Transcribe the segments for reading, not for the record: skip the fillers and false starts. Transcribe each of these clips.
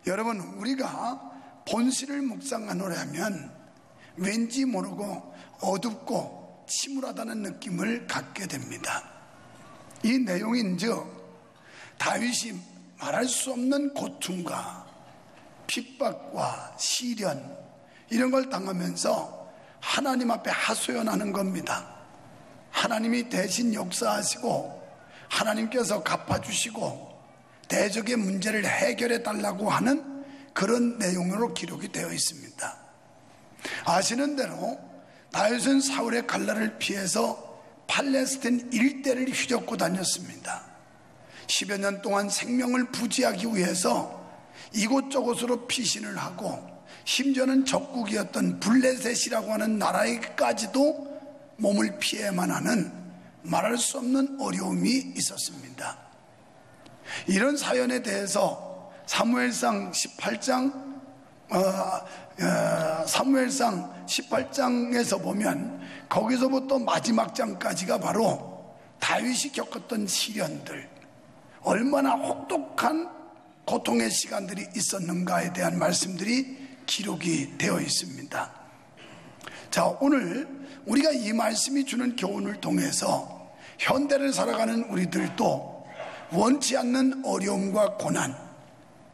여러분, 우리가 본시를 묵상하노라면 왠지 모르고 어둡고 침울하다는 느낌을 갖게 됩니다. 이 내용인즉 다윗이 말할 수 없는 고통과 핍박과 시련 이런 걸 당하면서 하나님 앞에 하소연하는 겁니다. 하나님이 대신 역사하시고 하나님께서 갚아주시고 대적의 문제를 해결해 달라고 하는 그런 내용으로 기록이 되어 있습니다. 아시는 대로 다윗은 사울의 칼날을 피해서 팔레스틴 일대를 휘젓고 다녔습니다. 10여 년 동안 생명을 부지하기 위해서 이곳저곳으로 피신을 하고 심지어는 적국이었던 블레셋이라고 하는 나라에까지도 몸을 피해야만 하는 말할 수 없는 어려움이 있었습니다. 이런 사연에 대해서 사무엘상 18장에서 보면 거기서부터 마지막 장까지가 바로 다윗이 겪었던 시련들, 얼마나 혹독한 고통의 시간들이 있었는가에 대한 말씀들이 기록이 되어 있습니다. 자, 오늘 우리가 이 말씀이 주는 교훈을 통해서 현대를 살아가는 우리들도 원치 않는 어려움과 고난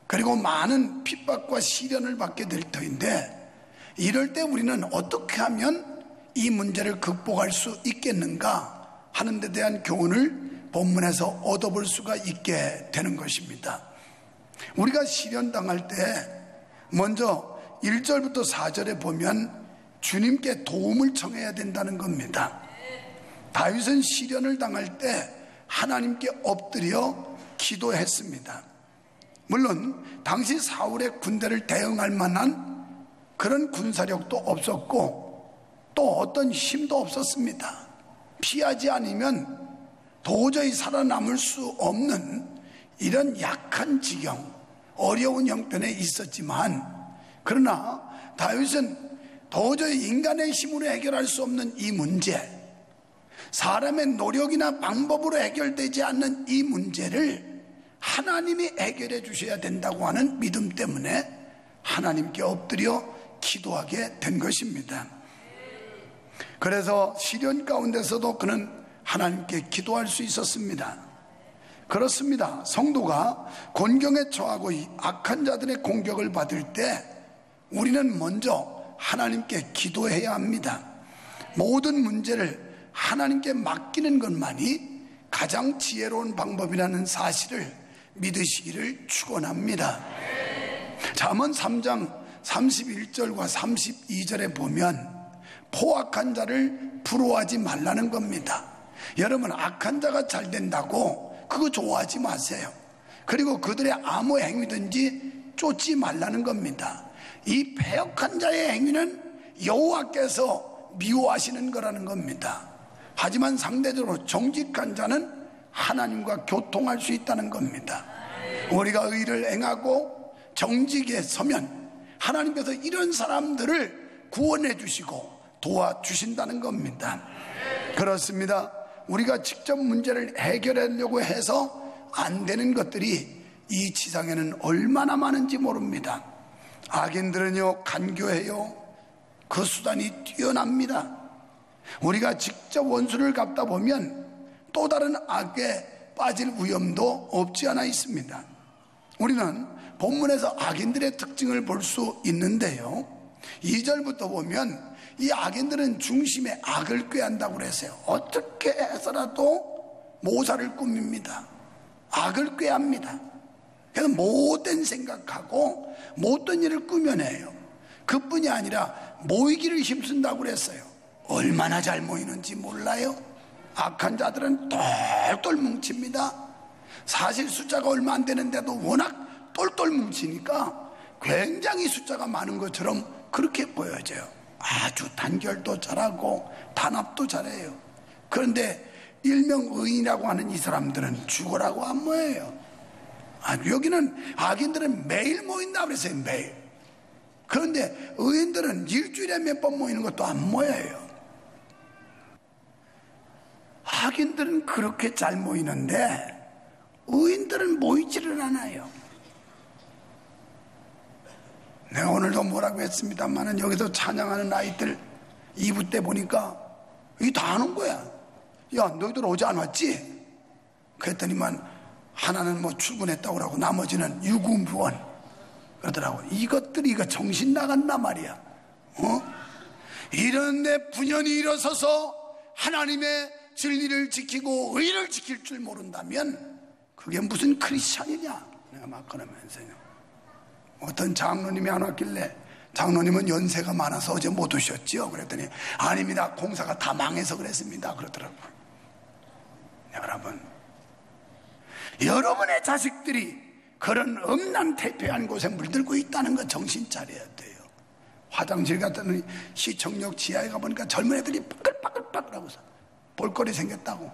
그리고 많은 핍박과 시련을 받게 될 터인데, 이럴 때 우리는 어떻게 하면 이 문제를 극복할 수 있겠는가 하는 데 대한 교훈을 본문에서 얻어볼 수가 있게 되는 것입니다. 우리가 시련 당할 때 먼저 1절부터 4절에 보면 주님께 도움을 청해야 된다는 겁니다. 다윗은 시련을 당할 때 하나님께 엎드려 기도했습니다. 물론 당시 사울의 군대를 대응할 만한 그런 군사력도 없었고 또 어떤 힘도 없었습니다. 피하지 않으면 도저히 살아남을 수 없는 이런 약한 지경, 어려운 형편에 있었지만, 그러나 다윗은 도저히 인간의 힘으로 해결할 수 없는 이 문제, 사람의 노력이나 방법으로 해결되지 않는 이 문제를 하나님이 해결해 주셔야 된다고 하는 믿음 때문에 하나님께 엎드려 기도하게 된 것입니다. 그래서 시련 가운데서도 그는 하나님께 기도할 수 있었습니다. 그렇습니다. 성도가 곤경에 처하고 악한 자들의 공격을 받을 때 우리는 먼저 하나님께 기도해야 합니다. 모든 문제를 하나님께 맡기는 것만이 가장 지혜로운 방법이라는 사실을 믿으시기를 축원합니다. 잠언 3장 31절과 32절에 보면 포악한 자를 부러워하지 말라는 겁니다. 여러분, 악한 자가 잘 된다고 그거 좋아하지 마세요. 그리고 그들의 아무 행위든지 쫓지 말라는 겁니다. 이 패역한 자의 행위는 여호와께서 미워하시는 거라는 겁니다. 하지만 상대적으로 정직한 자는 하나님과 교통할 수 있다는 겁니다. 우리가 의를 행하고 정직에 서면 하나님께서 이런 사람들을 구원해 주시고 도와주신다는 겁니다. 그렇습니다. 우리가 직접 문제를 해결하려고 해서 안 되는 것들이 이 지상에는 얼마나 많은지 모릅니다. 악인들은요, 간교해요. 그 수단이 뛰어납니다. 우리가 직접 원수를 갚다 보면 또 다른 악에 빠질 위험도 없지 않아 있습니다. 우리는 본문에서 악인들의 특징을 볼 수 있는데요, 2절부터 보면 이 악인들은 중심에 악을 꾀한다고 그랬어요. 어떻게 해서라도 모사를 꾸밉니다. 악을 꾀합니다. 그래서 못된 생각하고 못된 일을 꾸며내요. 그뿐이 아니라 모이기를 힘쓴다고 그랬어요. 얼마나 잘 모이는지 몰라요? 악한 자들은 똘똘 뭉칩니다. 사실 숫자가 얼마 안 되는데도 워낙 똘똘 뭉치니까 굉장히 숫자가 많은 것처럼 그렇게 보여져요. 아주 단결도 잘하고 단합도 잘해요. 그런데 일명 의인이라고 하는 이 사람들은 죽으라고 안 모여요. 여기는 악인들은 매일 모인다 그랬어요. 매일. 그런데 의인들은 일주일에 몇 번 모이는 것도 안 모여요. 악인들은 그렇게 잘 모이는데 의인들은 모이지를 않아요. 내가 오늘도 뭐라고 했습니다만은 여기서 찬양하는 아이들 2부 때 보니까 이게 다 하는 거야. 야, 너희들 어제 안 왔지? 그랬더니만 하나는 뭐 출근했다고 그러고 나머지는 유구무원 그러더라고. 이것들이 이거 정신 나갔나 말이야. 이런데 분연히 일어서서 하나님의 진리를 지키고 의를 지킬 줄 모른다면 그게 무슨 크리스찬이냐. 내가 막 그러면서요. 어떤 장로님이 안 왔길래 장로님은 연세가 많아서 어제 못 오셨죠? 그랬더니 아닙니다. 공사가 다 망해서 그랬습니다. 그러더라고요. 여러분, 여러분의 자식들이 그런 음란 태폐한 곳에 물들고 있다는 거 정신 차려야 돼요. 화장실 갔더니 시청역 지하에 가보니까 젊은 애들이 빠글빠글빠글하고서 볼거리 생겼다고.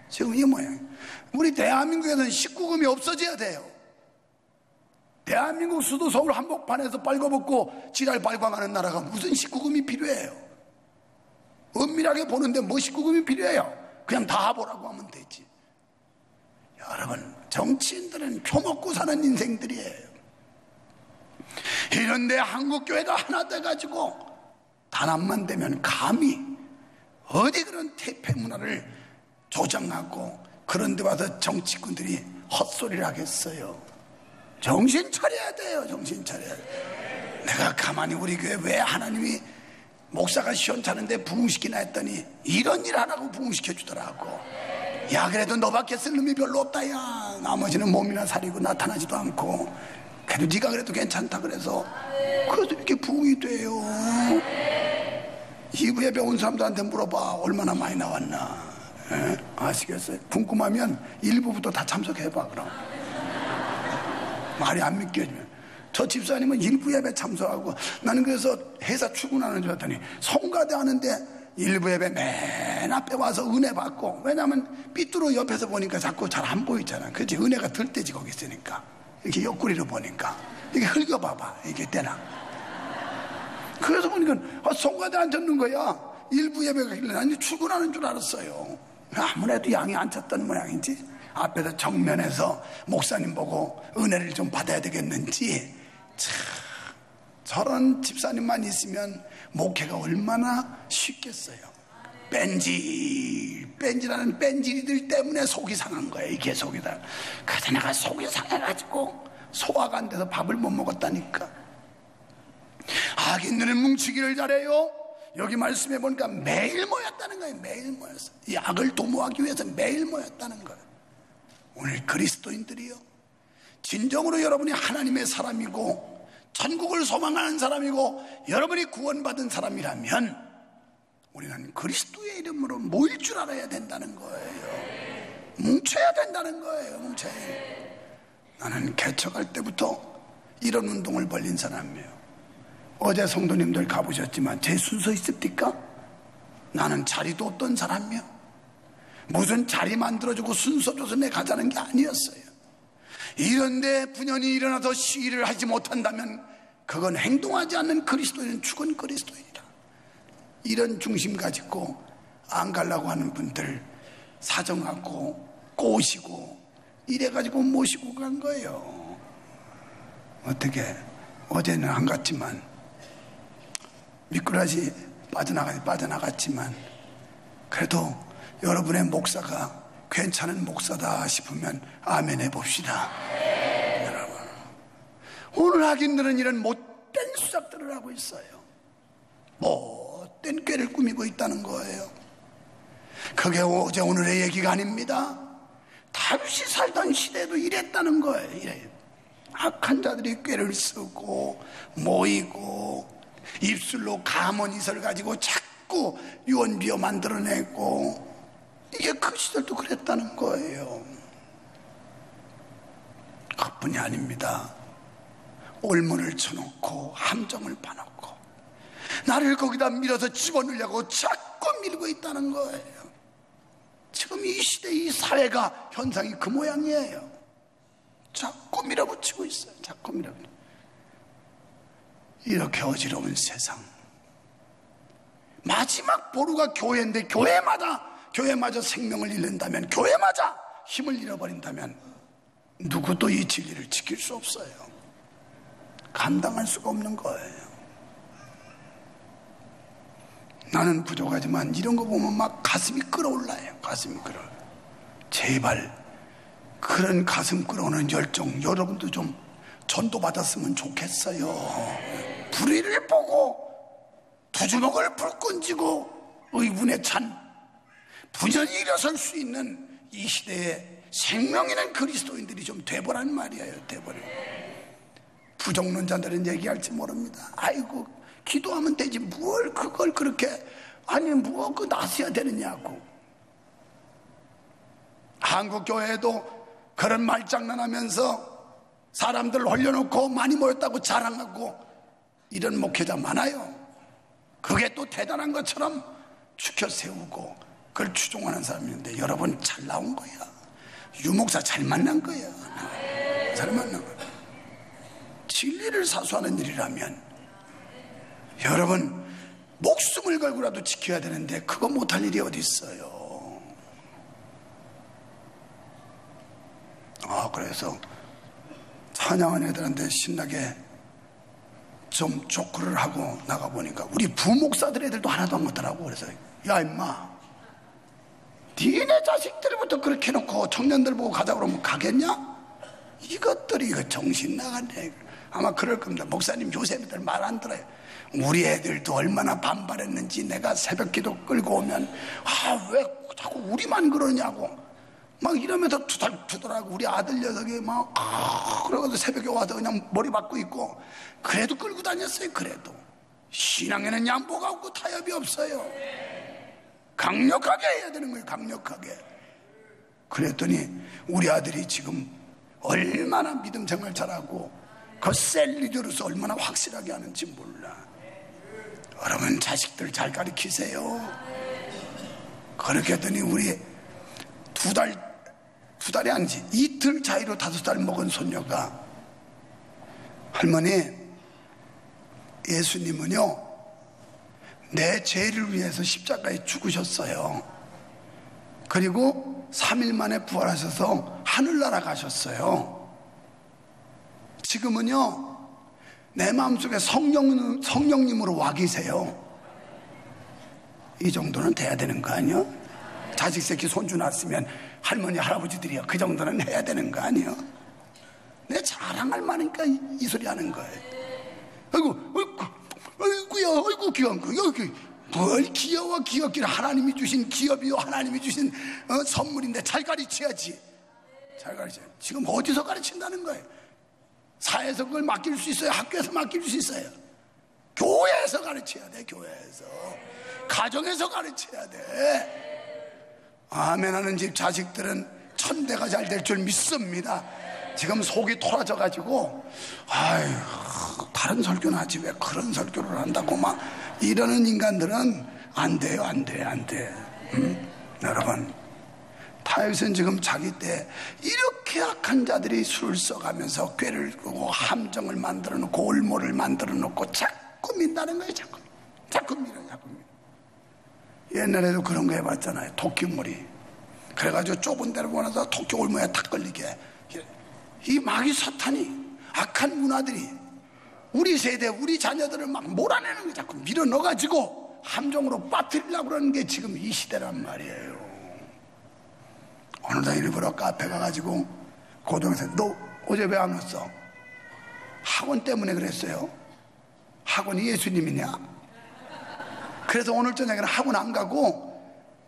지금 이 모양. 우리 대한민국에서는 19금이 없어져야 돼요. 대한민국 수도 서울 한복판에서 빨궈벗고 지랄 발광하는 나라가 무슨 19금이 필요해요? 은밀하게 보는데 뭐 19금이 필요해요? 그냥 다 보라고 하면 되지. 여러분, 정치인들은 표먹고 사는 인생들이에요. 이런데 한국교회가 하나 돼가지고 단합만 되면 감히 어디 그런 태폐 문화를 조장하고 그런 데 와서 정치꾼들이 헛소리를 하겠어요. 정신 차려야 돼요. 정신 차려야 돼요. 내가 가만히 우리 교회 왜 하나님이 목사가 시원찮은데 부흥시키나 했더니 이런 일 하라고 부흥시켜 주더라고. 야, 그래도 너밖에 쓸 놈이 별로 없다. 야, 나머지는 몸이나 살이고 나타나지도 않고 그래도 네가 그래도 괜찮다. 그래서 이렇게 부흥이 돼요. 2부 예배 온 사람들한테 물어봐. 얼마나 많이 나왔나. 에? 아시겠어요? 궁금하면 1부부터 다 참석해봐. 그럼 말이 안 믿겨지면. 저 집사님은 1부 예배 참석하고 나는 그래서 회사 출근하는 줄 알았더니 성가대 하는데 1부 예배 맨 앞에 와서 은혜 받고. 왜냐하면 삐뚤어 옆에서 보니까 자꾸 잘 안 보이잖아. 그렇지? 은혜가 들 때지 거기 있으니까. 이렇게 옆구리로 보니까 이게 흙어봐봐. 이게 때나. 그래서 보니까 성가대 앉았는 거야. 1부 예배가 길래 난 출근하는 줄 알았어요. 아무래도 양이 안 찼던 모양이지. 앞에서 정면에서 목사님 보고 은혜를 좀 받아야 되겠는지. 참, 저런 집사님만 있으면 목회가 얼마나 쉽겠어요. 뺀질라는 뺀질이들 때문에 속이 상한 거예요. 이게 속이다. 그래서 내가 속이 상해가지고 소화가 안 돼서 밥을 못 먹었다니까. 악인들은 뭉치기를 잘해요. 여기 말씀해 보니까 매일 모였다는 거예요. 매일 모였어. 이 악을 도모하기 위해서 매일 모였다는 거예요. 오늘 그리스도인들이요, 진정으로 여러분이 하나님의 사람이고 천국을 소망하는 사람이고 여러분이 구원받은 사람이라면 우리는 그리스도의 이름으로 모일 줄 알아야 된다는 거예요. 뭉쳐야 된다는 거예요. 뭉쳐야. 나는 개척할 때부터 이런 운동을 벌린 사람이에요. 어제 성도님들 가보셨지만 제 순서 있습니까? 나는 자리도 없던 사람이요. 무슨 자리 만들어주고 순서 줘서 내 가자는 게 아니었어요. 이런데 분연히 일어나서 시위를 하지 못한다면 그건 행동하지 않는 그리스도인은 죽은 그리스도인이다. 이런 중심 가지고 안 가려고 하는 분들 사정하고 꼬시고 이래가지고 모시고 간 거예요. 어떻게 어제는 안 갔지만 미꾸라지 빠져나갔지만 그래도 여러분의 목사가 괜찮은 목사다 싶으면 아멘 해봅시다. 여러분, 오늘 악인들은 이런 못된 수작들을 하고 있어요. 못된 꾀를 꾸미고 있다는 거예요. 그게 어제 오늘의 얘기가 아닙니다. 다윗이 살던 시대도 이랬다는 거예요. 이래요. 악한 자들이 꾀를 쓰고 모이고 입술로 가문이설 가지고 자꾸 유언비어 만들어내고, 이게 그 시절도 그랬다는 거예요. 그뿐이 아닙니다. 올문을 쳐놓고 함정을 파놓고 나를 거기다 밀어서 집어넣으려고 자꾸 밀고 있다는 거예요. 지금 이 시대 이 사회가 현상이 그 모양이에요. 자꾸 밀어붙이고 있어요. 자꾸 밀어붙이고. 이렇게 어지러운 세상, 마지막 보루가 교회인데 교회마저 생명을 잃는다면, 교회마저 힘을 잃어버린다면 누구도 이 진리를 지킬 수 없어요. 감당할 수가 없는 거예요. 나는 부족하지만 이런 거 보면 막 가슴이 끓어올라요. 가슴이 끓어올라요. 제발 그런 가슴 끓어오는 열정 여러분도 좀 전도받았으면 좋겠어요. 불의를 보고 두 주먹을 불끈 쥐고 의분에 찬 분연히 일어설 수 있는 이 시대에 생명 있는 그리스도인들이 좀 돼보란 말이에요. 돼보라. 부정론자들은 얘기할지 모릅니다. 아이고 기도하면 되지 뭘 그걸 그렇게 아니 뭐 그 나서야 되느냐고. 한국 교회에도 그런 말장난하면서 사람들 올려놓고 많이 모였다고 자랑하고 이런 목회자 많아요. 그게 또 대단한 것처럼 추켜 세우고 그걸 추종하는 사람이 있는데 여러분 잘 나온 거야. 유목사 잘 만난 거야. 잘 만난 거야. 진리를 사수하는 일이라면 여러분 목숨을 걸고라도 지켜야 되는데 그거 못할 일이 어디 있어요. 그래서 찬양한 애들한테 신나게 좀 조크를 하고 나가보니까 우리 부목사들 애들도 하나도 안 먹더라고. 그래서 야 임마 니네 자식들부터 그렇게 해놓고 청년들 보고 가자 그러면 가겠냐? 이것들이 이거 정신 나갔네. 아마 그럴 겁니다. 목사님 요새들 말 안 들어요. 우리 애들도 얼마나 반발했는지 내가 새벽 기도 끌고 오면 왜 자꾸 우리만 그러냐고 막 이러면서 투덜투덜하고 우리 아들 녀석이 막 그러고서 새벽에 와서 그냥 머리 박고 있고 그래도 끌고 다녔어요. 그래도 신앙에는 양보가 없고 타협이 없어요. 강력하게 해야 되는 거예요. 강력하게. 그랬더니 우리 아들이 지금 얼마나 믿음 생활 잘하고 그 셀리더로서 얼마나 확실하게 하는지 몰라. 여러분 자식들 잘 가르치세요. 그렇게 했더니 우리 두 달이 아니지 이틀 차이로 5살 먹은 손녀가 할머니 예수님은요 내 죄를 위해서 십자가에 죽으셨어요. 그리고 3일 만에 부활하셔서 하늘나라 가셨어요. 지금은요 내 마음속에 성령님으로 와 계세요. 이 정도는 돼야 되는 거 아니요? 자식 새끼 손주 낳았으면 할머니 할아버지들이요 그 정도는 해야 되는 거 아니요? 내 자랑할 만하니까 이 소리 하는 거예요. 아이고 귀여운 거 여기 뭘 귀엽기를 하나님이 주신 기업이요 하나님이 주신 선물인데 잘 가르쳐야지. 잘 가르쳐. 지금 어디서 가르친다는 거예요? 사회에서 그걸 맡길 수 있어요? 학교에서 맡길 수 있어요? 교회에서 가르쳐야 돼. 교회에서 가정에서 가르쳐야 돼. 아멘 하는 집 자식들은 천대가 잘 될 줄 믿습니다. 지금 속이 토라져 가지고 아유 다른 설교는 하지 왜 그런 설교를 한다고 막 이러는 인간들은 안 돼요. 안 돼. 여러분 타협은 지금 자기 때 이렇게 악한 자들이 술을 써가면서 꾀를 끄고 함정을 만들어 놓고 올모를 만들어 놓고 자꾸 민다는 거예요. 자꾸 밀어. 옛날에도 그런 거 해봤잖아요. 토끼몰이. 그래가지고 좁은 데를 원해서 토끼 올모에 탁 걸리게. 이 마귀 사탄이 악한 문화들이 우리 세대 우리 자녀들을 막 몰아내는 거 자꾸 밀어 넣어가지고 함정으로 빠뜨리려고 그러는 게 지금 이 시대란 말이에요. 어느 날 일부러 카페 가가지고 고등학생 너 어제 왜 안 왔어? 학원 때문에 그랬어요. 학원이 예수님이냐? 그래서 오늘 저녁에는 학원 안 가고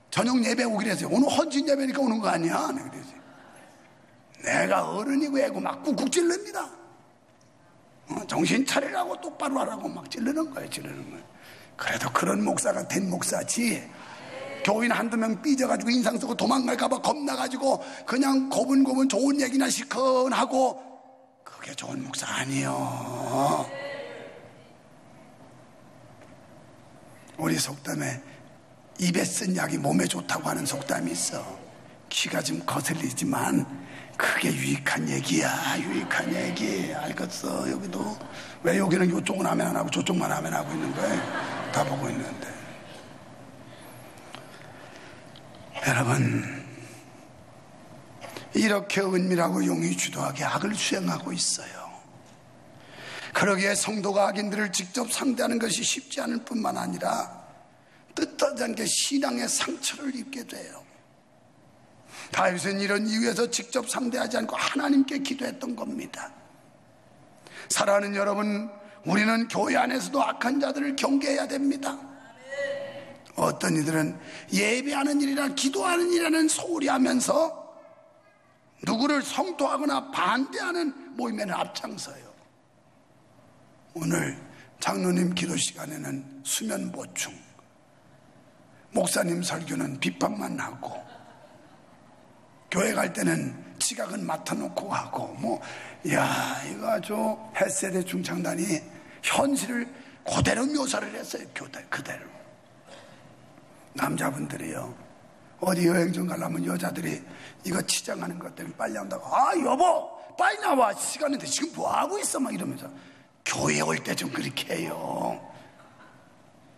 저녁 예배 오기로 했어요. 오늘 헌신 예배니까 오는 거 아니야? 그래서 내가 어른이고 애고 막 꾹꾹 찔릅니다. 정신 차리라고 똑바로 하라고 막 찔르는 거예요. 그래도 그런 목사가 된 목사지 교인 한두 명 삐져가지고 인상 쓰고 도망갈까봐 겁나가지고 그냥 고분고분 좋은 얘기나 시큰하고 그게 좋은 목사 아니에요. 우리 속담에 입에 쓴 약이 몸에 좋다고 하는 속담이 있어. 귀가 좀 거슬리지만 그게 유익한 얘기야. 유익한 얘기. 알겠어. 여기도 왜 여기는 이쪽은 하면 안 하고 저쪽만 하면 하고 있는 거야? 다 보고 있는데. 여러분 이렇게 은밀하고 용의 주도하게 악을 수행하고 있어요. 그러기에 성도가 악인들을 직접 상대하는 것이 쉽지 않을 뿐만 아니라 뜻하지 않게 신앙의 상처를 입게 돼요. 다윗은 이런 이유에서 직접 상대하지 않고 하나님께 기도했던 겁니다. 사랑하는 여러분, 우리는 교회 안에서도 악한 자들을 경계해야 됩니다. 어떤 이들은 예배하는 일이나 기도하는 일이라는 소홀히 하면서 누구를 성토하거나 반대하는 모임에는 앞장서요. 오늘 장로님 기도 시간에는 수면 보충, 목사님 설교는 비판만 하고, 교회 갈 때는 지각은 맡아놓고 하고, 이거 아주 햇세대 중창단이 현실을 그대로 묘사를 했어요. 그대로. 남자분들이요, 어디 여행 좀 가려면 여자들이 이거 치장하는 것 때문에 빨리 한다고, 여보 빨리 나와, 시간인데 지금 뭐하고 있어, 막 이러면서. 교회 올 때 좀 그렇게 해요.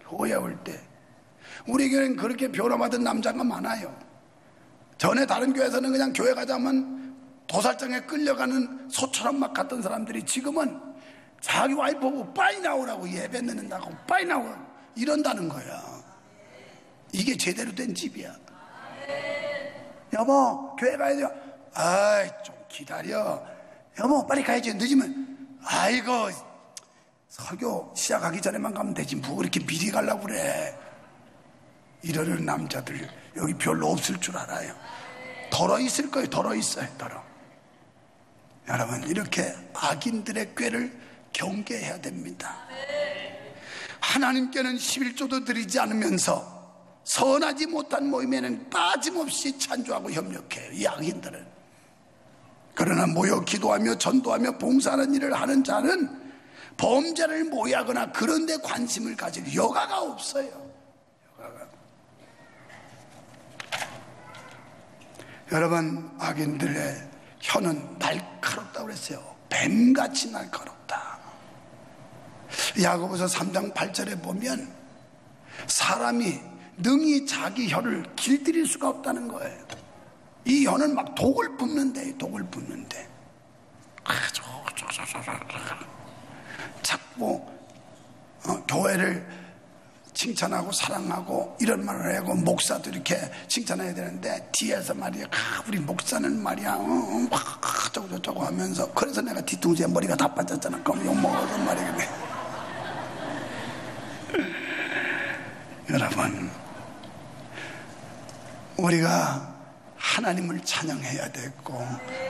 교회 올 때 우리 교회는 그렇게 변화받은 남자가 많아요. 전에 다른 교회에서는 그냥 교회 가자면 도살장에 끌려가는 소처럼 막 갔던 사람들이 지금은 자기 와이프 보고 빨리 나오라고, 예배 늦는다고 빨리 나오라고 이런다는 거야. 이게 제대로 된 집이야. 여보 교회 가야죠. 좀 기다려. 여보 빨리 가야지. 늦으면 아이고 설교 시작하기 전에만 가면 되지 뭐 그렇게 미리 가려고 그래. 이러는 남자들 여기 별로 없을 줄 알아요. 덜어 있을 거예요. 덜어 있어요. 덜어. 여러분, 이렇게 악인들의 꾀를 경계해야 됩니다. 하나님께는 11조도 드리지 않으면서 선하지 못한 모임에는 빠짐없이 찬조하고 협력해요, 이 악인들은. 그러나 모여 기도하며 전도하며 봉사하는 일을 하는 자는 범죄를 모의하거나 그런 데 관심을 가질 여가가 없어요. 여가가. 여러분, 악인들의 혀는 날카롭다고 그랬어요. 뱀같이 날카롭다. 야고보서 3장 8절에 보면 사람이 능히 자기 혀를 길들일 수가 없다는 거예요. 이 혀는 막 독을 뿜는데, 독을 뿜는데. 자꾸 교회를 칭찬하고 사랑하고 이런 말을 하고, 목사도 이렇게 칭찬해야 되는데 뒤에서 말이야, 우리 목사는 말이야 저쩌고 하면서, 그래서 내가 뒤통수에 머리가 다 빠졌잖아. 그럼 욕먹어서 말이야. 여러분, 우리가 하나님을 찬양해야 되고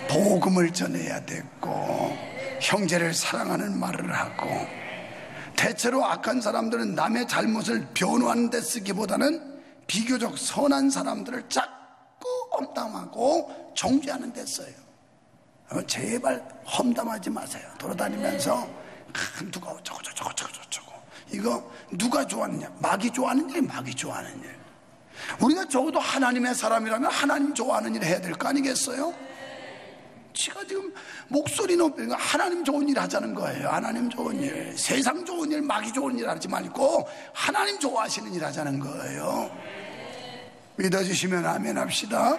복음을 전해야 되고 형제를 사랑하는 말을 하고, 대체로 악한 사람들은 남의 잘못을 변호하는 데 쓰기보다는 비교적 선한 사람들을 자꾸 험담하고 정죄하는 데 써요. 제발 험담하지 마세요. 돌아다니면서 누가 어쩌고 이거 누가 좋아하느냐, 마귀 좋아하는 일, 마귀 좋아하는 일. 우리가 적어도 하나님의 사람이라면 하나님 좋아하는 일을 해야 될 거 아니겠어요? 지가 지금 목소리 높이니까 하나님 좋은 일 하자는 거예요. 하나님 좋은 일, 세상 좋은 일, 마귀 좋은 일 하지 말고 하나님 좋아하시는 일 하자는 거예요. 믿어주시면 아멘 합시다.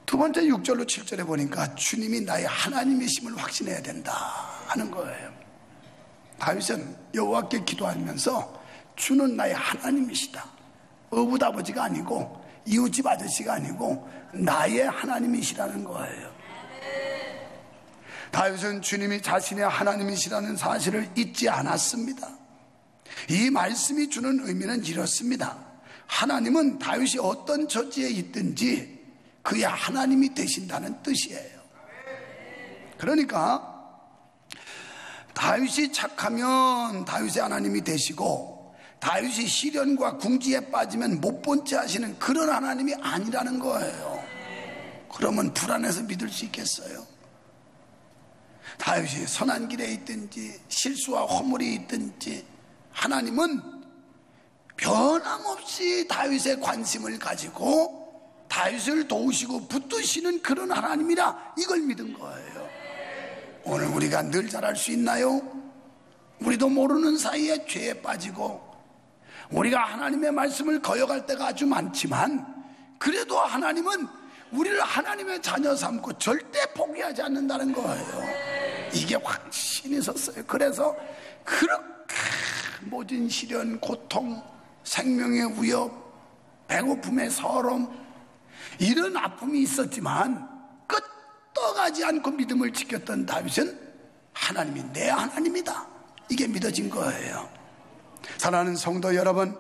두 번째 6절로 7절에 보니까 주님이 나의 하나님이심을 확신해야 된다 하는 거예요. 다윗은 여호와께 기도하면서 주는 나의 하나님이시다, 어부다버지가 아니고 이웃집 아저씨가 아니고 나의 하나님이시라는 거예요. 다윗은 주님이 자신의 하나님이시라는 사실을 잊지 않았습니다. 이 말씀이 주는 의미는 이렇습니다. 하나님은 다윗이 어떤 처지에 있든지 그의 하나님이 되신다는 뜻이에요. 그러니까 다윗이 착하면 다윗의 하나님이 되시고, 다윗이 시련과 궁지에 빠지면 못 본 채 하시는 그런 하나님이 아니라는 거예요. 그러면 불안해서 믿을 수 있겠어요? 다윗이 선한 길에 있든지 실수와 허물이 있든지 하나님은 변함없이 다윗의 관심을 가지고 다윗을 도우시고 붙드시는 그런 하나님이라, 이걸 믿은 거예요. 오늘 우리가 늘 잘할 수 있나요? 우리도 모르는 사이에 죄에 빠지고 우리가 하나님의 말씀을 거역할 때가 아주 많지만, 그래도 하나님은 우리를 하나님의 자녀 삼고 절대 포기하지 않는다는 거예요. 이게 확신이 섰어요. 그래서 그렇게 모진 시련, 고통, 생명의 위협, 배고픔의 서름, 이런 아픔이 있었지만 끄떡하지 않고 믿음을 지켰던 다윗은 하나님이 내 하나님이다, 이게 믿어진 거예요. 사랑하는 성도 여러분,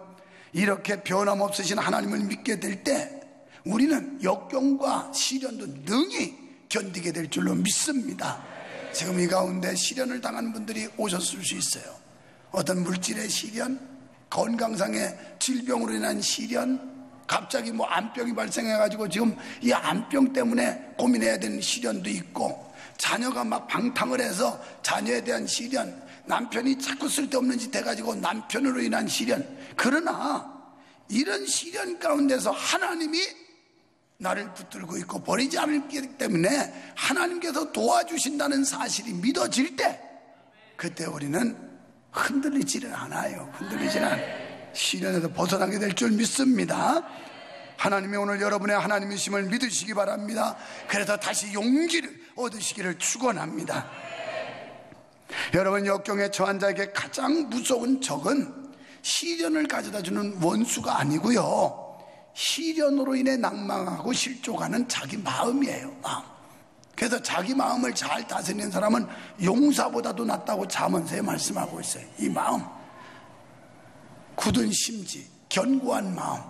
이렇게 변함없으신 하나님을 믿게 될 때 우리는 역경과 시련도 능히 견디게 될 줄로 믿습니다. 지금 이 가운데 시련을 당한 분들이 오셨을 수 있어요. 어떤 물질의 시련, 건강상의 질병으로 인한 시련, 갑자기 뭐 암병이 발생해가지고 지금 이 암병 때문에 고민해야 되는 시련도 있고, 자녀가 막 방탕을 해서 자녀에 대한 시련, 남편이 자꾸 쓸데없는 짓 해가지고 남편으로 인한 시련. 그러나 이런 시련 가운데서 하나님이 나를 붙들고 있고 버리지 않기 때문에 하나님께서 도와주신다는 사실이 믿어질 때, 그때 우리는 흔들리지는 않아요. 흔들리지는 않아요. 시련에서 벗어나게 될 줄 믿습니다. 하나님이 오늘 여러분의 하나님이심을 믿으시기 바랍니다. 그래서 다시 용기를 얻으시기를 축원합니다. 여러분, 역경에 처한 자에게 가장 무서운 적은 시련을 가져다주는 원수가 아니고요, 시련으로 인해 낭망하고 실족하는 자기 마음이에요. 마음. 그래서 자기 마음을 잘 다스리는 사람은 용사보다도 낫다고 잠언서에 말씀하고 있어요. 이 마음, 굳은 심지, 견고한 마음,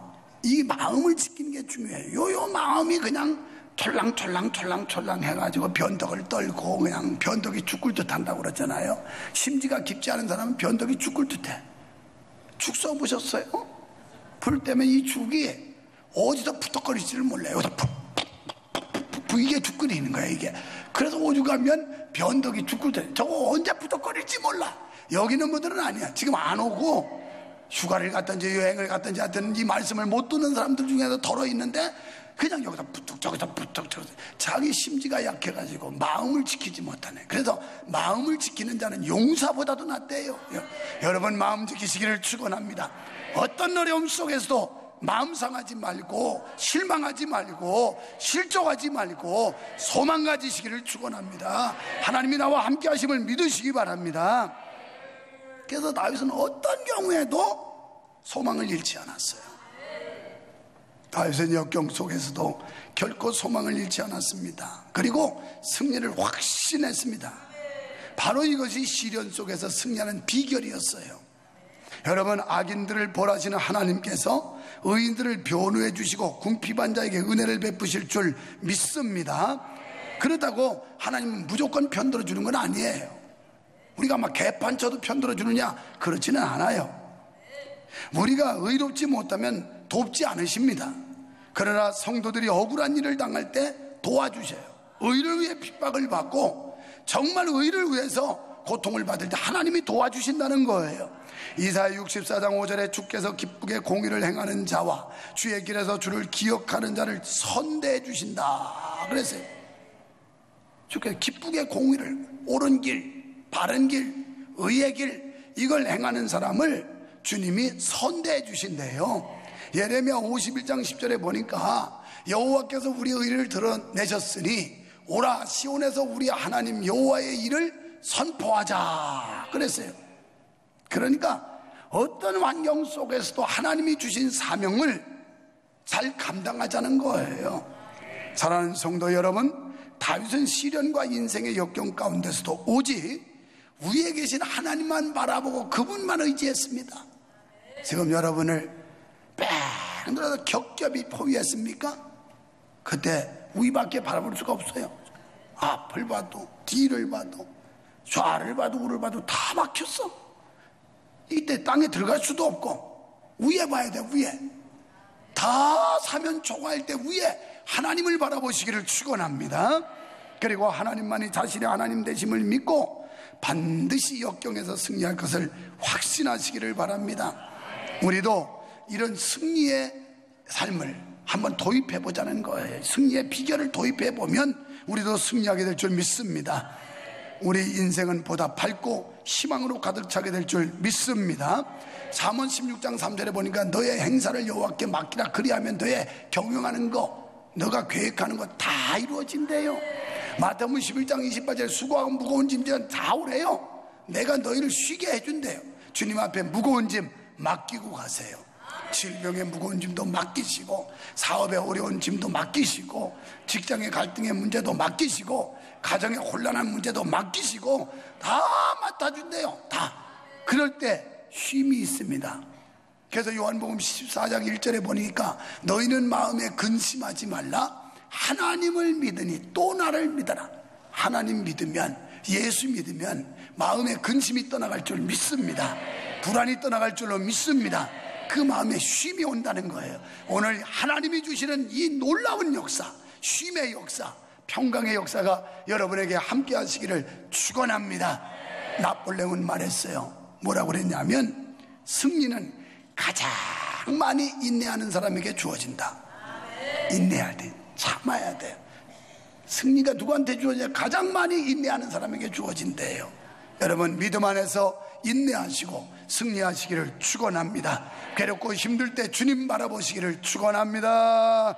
이 마음을 지키는 게 중요해요. 요 마음이 그냥 촐랑촐랑 해가지고 변덕을 떨고 그냥 변덕이 죽을 듯 한다고 그러잖아요. 심지가 깊지 않은 사람은 변덕이 죽을 듯해. 죽 써보셨어요? 불 때문에 이 죽이 어디서 푸덕거리지를 몰라요. 여기서 푹 이게 죽 끓이는 거야, 이게. 그래서 오죽하면 변덕이 죽을 듯해. 저거 언제 푸덕거릴지 몰라. 여기 있는 분들은 아니야. 지금 안 오고 휴가를 갔든지 여행을 갔든지 하여튼 이 말씀을 못 듣는 사람들 중에서 덜어 있는데 그냥 여기다 부툭 저기다 부툭 저기다, 자기 심지가 약해가지고 마음을 지키지 못하네. 그래서 마음을 지키는 자는 용사보다도 낫대요. 여러분, 마음 지키시기를 축원합니다. 어떤 어려움 속에서도 마음 상하지 말고 실망하지 말고 실족하지 말고 소망 가지시기를 축원합니다. 하나님이 나와 함께 하심을 믿으시기 바랍니다. 그래서 다윗은 어떤 경우에도 소망을 잃지 않았어요. 다윗은 역경 속에서도 결코 소망을 잃지 않았습니다. 그리고 승리를 확신했습니다. 바로 이것이 시련 속에서 승리하는 비결이었어요. 여러분, 악인들을 벌하시는 하나님께서 의인들을 변호해 주시고 궁핍한 자에게 은혜를 베푸실 줄 믿습니다. 그렇다고 하나님은 무조건 편들어 주는 건 아니에요. 우리가 막 개판 쳐도 편들어 주느냐? 그렇지는 않아요. 우리가 의롭지 못하면 돕지 않으십니다. 그러나 성도들이 억울한 일을 당할 때 도와주셔요. 의를 위해 핍박을 받고 정말 의를 위해서 고통을 받을 때 하나님이 도와주신다는 거예요. 이사야 64장 5절에 주께서 기쁘게 공의를 행하는 자와 주의 길에서 주를 기억하는 자를 선대해 주신다 그랬어요. 주께서 기쁘게 공의를, 옳은 길, 바른 길, 의의 길, 이걸 행하는 사람을 주님이 선대해 주신대요. 예레미야 51장 10절에 보니까 여호와께서 우리 의를 드러내셨으니 오라 시온에서 우리 하나님 여호와의 일을 선포하자 그랬어요. 그러니까 어떤 환경 속에서도 하나님이 주신 사명을 잘 감당하자는 거예요. 사랑하는 성도 여러분, 다윗은 시련과 인생의 역경 가운데서도 오직 위에 계신 하나님만 바라보고 그분만 의지했습니다. 지금 여러분을 뺑 돌아서 겹겹이 포위했습니까? 그때 위밖에 바라볼 수가 없어요. 앞을 봐도 뒤를 봐도 좌를 봐도 우를 봐도 다 막혔어. 이때 땅에 들어갈 수도 없고 위에 봐야 돼. 위에 다 사면 초과할 때 위에 하나님을 바라보시기를 축원합니다. 그리고 하나님만이 자신의 하나님 되심을 믿고 반드시 역경에서 승리할 것을 확신하시기를 바랍니다. 우리도 이런 승리의 삶을 한번 도입해 보자는 거예요. 승리의 비결을 도입해 보면 우리도 승리하게 될 줄 믿습니다. 우리 인생은 보다 밝고 희망으로 가득 차게 될 줄 믿습니다. 잠언 16장 3절에 보니까 너의 행사를 여호와께 맡기라. 그리하면 너의 경영하는 거, 너가 계획하는 거 다 이루어진대요. 마태복음 11장 28절에 수고하고 무거운 짐진 다 오래요. 내가 너희를 쉬게 해준대요. 주님 앞에 무거운 짐 맡기고 가세요. 질병의 무거운 짐도 맡기시고, 사업의 어려운 짐도 맡기시고, 직장의 갈등의 문제도 맡기시고, 가정의 혼란한 문제도 맡기시고, 다 맡아준대요. 다. 그럴 때 쉼이 있습니다. 그래서 요한복음 14장 1절에 보니까 너희는 마음에 근심하지 말라. 하나님을 믿으니 또 나를 믿어라. 하나님 믿으면, 예수 믿으면 마음에 근심이 떠나갈 줄 믿습니다. 불안이 떠나갈 줄로 믿습니다. 그 마음에 쉼이 온다는 거예요. 오늘 하나님이 주시는 이 놀라운 역사, 쉼의 역사, 평강의 역사가 여러분에게 함께 하시기를 축원합니다. 나폴레옹은 말했어요. 뭐라고 그랬냐면, 승리는 가장 많이 인내하는 사람에게 주어진다. 인내해야 돼. 참아야 돼. 승리가 누구한테 주어지냐? 가장 많이 인내하는 사람에게 주어진대요. 여러분, 믿음 안에서 인내하시고 승리하시기를 축원합니다. 괴롭고 힘들 때 주님 바라보시기를 축원합니다.